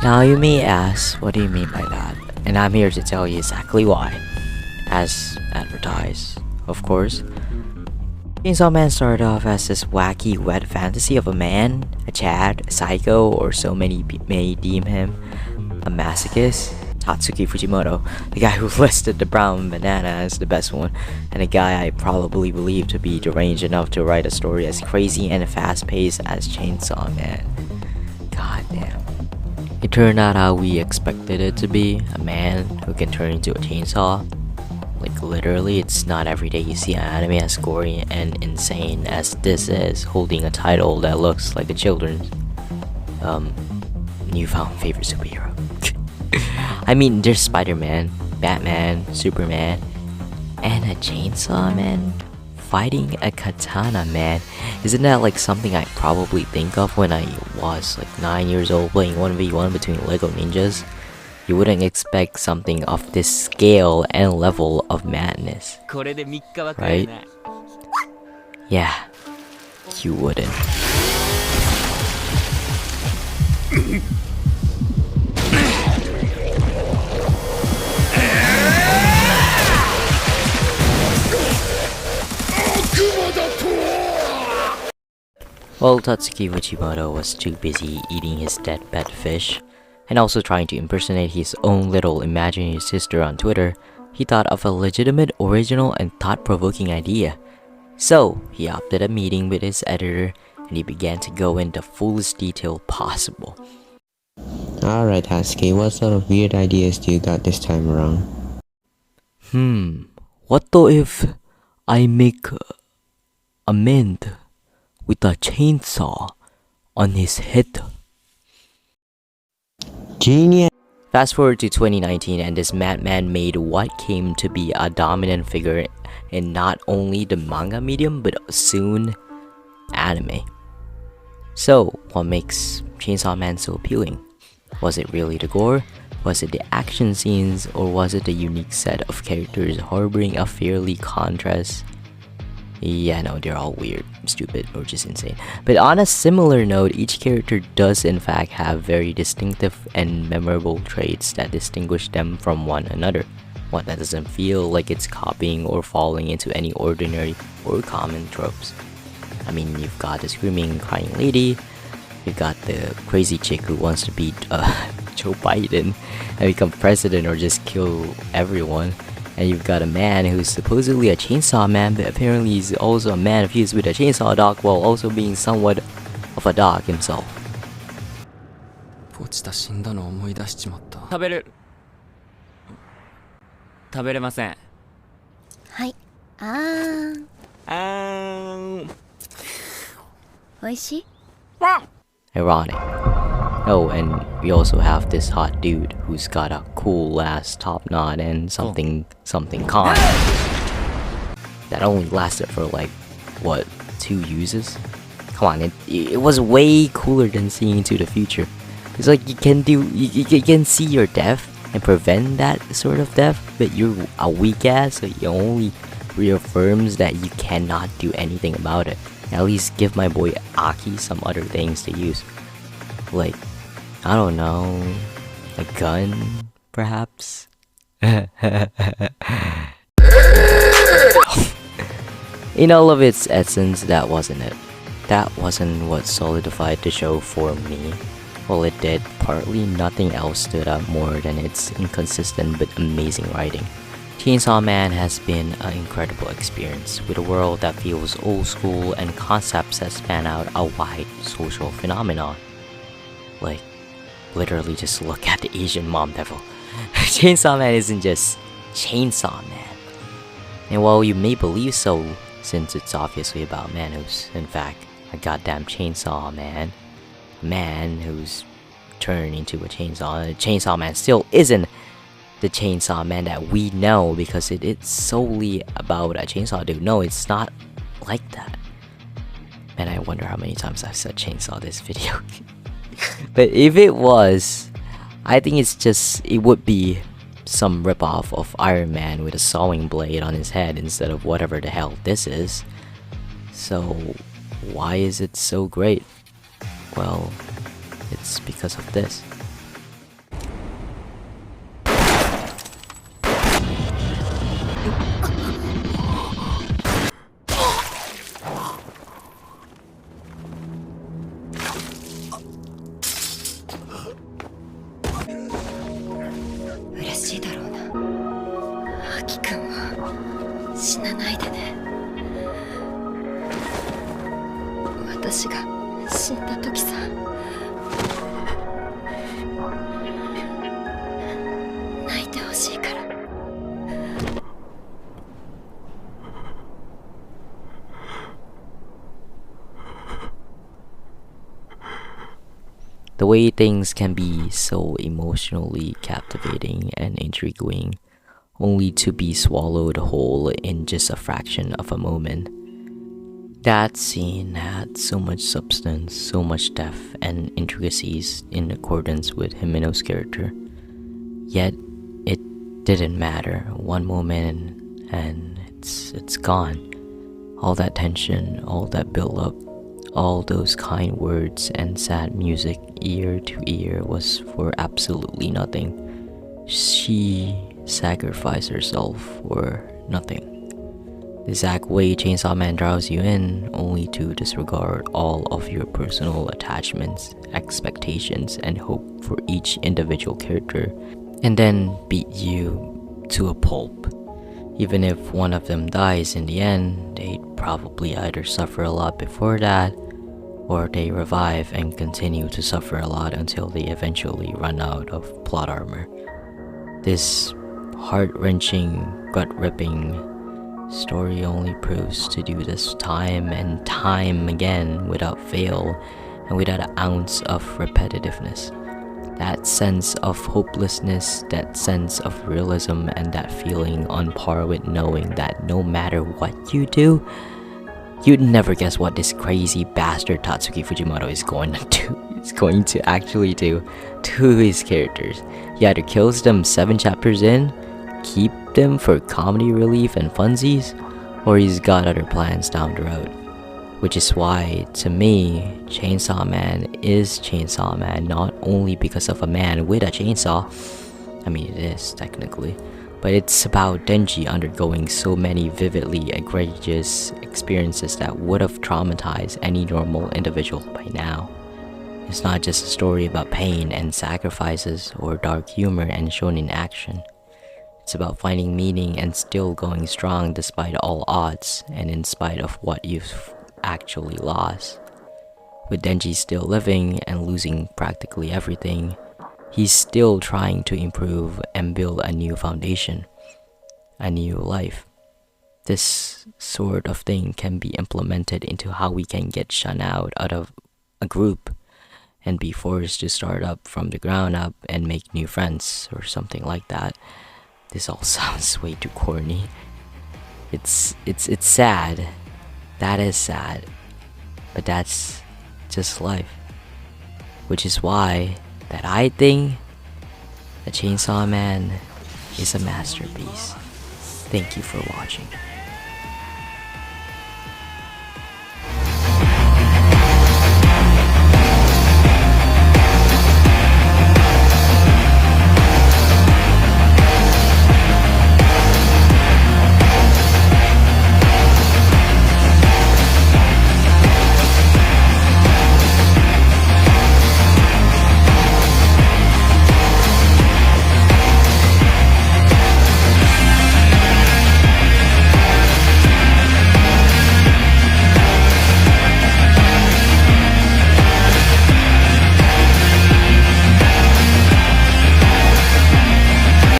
Now you may ask, what do you mean by that? And I'm here to tell you exactly why. As advertised, of course. Chainsaw Man started off as this wacky wet fantasy of a man, a Chad, a psycho, or so many may deem him, a masochist. Tatsuki Fujimoto, the guy who listed the brown banana as the best one, and a guy I probably believe to be deranged enough to write a story as crazy and fast-paced as Chainsaw Man. God damn. It turned out how we expected it to be, a man who can turn into a chainsaw. Like literally, it's not every day you see an anime as gory and insane as this is, holding a title that looks like a children's newfound favorite superhero. I mean, there's Spiderman, Batman, Superman, and a Chainsaw Man fighting a Katana Man. Isn't that like something I probably think of when I was like 9 years old playing 1v1 between Lego ninjas? You wouldn't expect something of this scale and level of madness, right? Yeah, you wouldn't. Well, Tatsuki Fujimoto was too busy eating his dead pet fish, and also trying to impersonate his own little imaginary sister on Twitter, he thought of a legitimate, original, and thought-provoking idea. So, he opted a meeting with his editor, and he began to go into fullest detail possible. Alright Tatsuki, what sort of weird ideas do you got this time around? What though if I make a man with a chainsaw on his head? Genius! Fast forward to 2019, and this madman made what came to be a dominant figure in not only the manga medium but soon anime. So, what makes Chainsaw Man so appealing? Was it really the gore? Was it the action scenes? Or was it the unique set of characters harboring a fairly contrast? Yeah, no, they're all weird, stupid, or just insane. But on a similar note, each character does in fact have very distinctive and memorable traits that distinguish them from one another. One that doesn't feel like it's copying or falling into any ordinary or common tropes. I mean, you've got the screaming, crying lady, you've got the crazy chick who wants to beat Joe Biden and become president or just kill everyone. And you've got a man who's supposedly a chainsaw man, but apparently he's also a man fused with a chainsaw dog while also being somewhat of a dog himself. 落ちた死んだのを思い出しちまった。食べれません。はい。あーん。おいしい? Ironic. Oh, and we also have this hot dude who's got a cool ass top knot and something con that only lasted for like what, 2 uses? Come on, it was way cooler than seeing into the future. It's like you can see your death and prevent that sort of death, but you're a weak ass, so it only reaffirms that you cannot do anything about it. At least give my boy Aki some other things to use. Like, I don't know, a gun, perhaps? In all of its essence, that wasn't it. That wasn't what solidified the show for me. Well, it did, partly nothing else stood out more than its inconsistent but amazing writing. Chainsaw Man has been an incredible experience, with a world that feels old school and concepts that span out a wide social phenomenon. Like, literally just look at the Asian mom devil. Chainsaw Man isn't just Chainsaw Man. And while you may believe so, since it's obviously about a man who's, in fact, a goddamn chainsaw man, a man who's turned into a Chainsaw Man still isn't the Chainsaw Man that we know because it's solely about a chainsaw dude. No, it's not like that. And I wonder how many times I've said chainsaw this video. But if it was, I think it would be some ripoff of Iron Man with a sawing blade on his head instead of whatever the hell this is. So why is it so great? Well, it's because of this. しいだろうな。アキくんは死なないでね。私が死んだ時さ。泣いてほしいから。The way things can be so emotionally captivating and intriguing, only to be swallowed whole in just a fraction of a moment. That scene had so much substance, so much depth and intricacies in accordance with Himeno's character. Yet, it didn't matter. One moment and it's gone. All that tension, all that build-up, all those kind words and sad music ear to ear was for absolutely nothing. She sacrificed herself for nothing. The exact way Chainsaw Man draws you in, only to disregard all of your personal attachments, expectations, and hope for each individual character, and then beat you to a pulp. Even if one of them dies in the end, they'd probably either suffer a lot before that, or they revive and continue to suffer a lot until they eventually run out of plot armor. This heart-wrenching, gut-ripping story only proves to do this time and time again without fail and without an ounce of repetitiveness. That sense of hopelessness, that sense of realism, and that feeling on par with knowing that no matter what you do, you'd never guess what this crazy bastard Tatsuki Fujimoto is going to do. It's going to actually do to his characters. He either kills them 7 chapters in, keep them for comedy relief and funsies, or he's got other plans down the road. Which is why, to me, Chainsaw Man is Chainsaw Man not only because of a man with a chainsaw, I mean it is technically, but it's about Denji undergoing so many vividly egregious experiences that would have traumatized any normal individual by now. It's not just a story about pain and sacrifices or dark humor and shonen action. It's about finding meaning and still going strong despite all odds and in spite of what you've actually lost. With Denji still living and losing practically everything, he's still trying to improve and build a new foundation, a new life. This sort of thing can be implemented into how we can get shunned out of a group and be forced to start up from the ground up and make new friends or something like that. This all sounds way too corny. It's sad. That is sad. But that's just life. Which is why that I think that Chainsaw Man is a masterpiece. Thank you for watching.